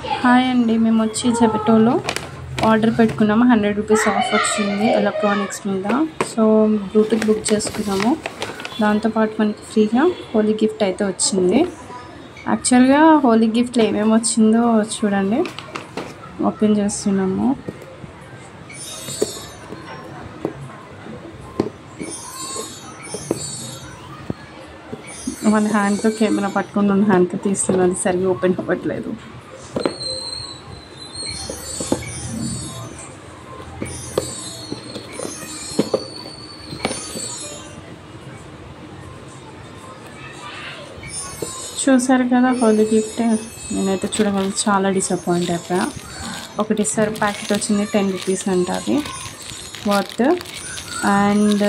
Hi అండి, మేము వచ్చి జెప్టోలో ఆర్డర్ పెట్టుకున్నాము. 100 రూపీస్ ఆఫ్ వచ్చింది ఎలక్ట్రానిక్స్ మీద. సో బ్లూటూత్ బుక్ చేసుకున్నాము. దాంతోపాటు మనకి ఫ్రీగా హోలీ గిఫ్ట్ అయితే వచ్చింది. యాక్చువల్గా హోలీ గిఫ్ట్లో ఏమేమి వచ్చిందో చూడండి. ఓపెన్ చేస్తున్నాము. మన హ్యాండ్తో కెమెరా పట్టుకుని ఉన్న హ్యాండ్తో తీస్తున్నది సరిగ్గా ఓపెన్ అవ్వట్లేదు. చూసారు కదా హోలీ గిఫ్ట్. నేనైతే చూడగలను చాలా డిసప్పాయింట్ అయిపోయా. ఒకటి సర్ ప్యాకెట్ వచ్చింది, 10 రూపీస్ అంట అది వర్త్. అండ్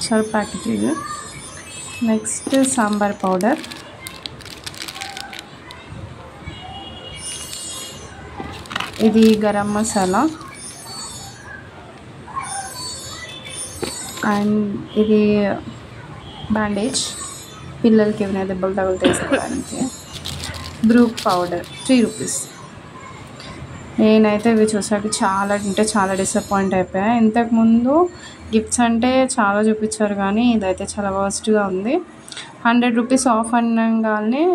సర్ ప్యాకెట్ ఇది. నెక్స్ట్ సాంబార్ పౌడర్, ఇది గరం మసాలా, అండ్ ఇది బ్యాండేజ్ పిల్లలకి ఏమైనా దెబ్బలు తగులు తీసుకోవడానికి. Brook powder 3 rupees. నేనైతే ఇవి చూసాక చాలా డిసప్పాయింట్ అయిపోయా. ఇంతకుముందు గిఫ్ట్స్ అంటే చాలా చూపించారు, కానీ ఇదైతే చాలా వర్స్ట్గా ఉంది. 100 రూపీస్ ఆఫ్ అనగానే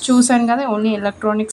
చూసాను కదా, ఓన్లీ ఎలక్ట్రానిక్స్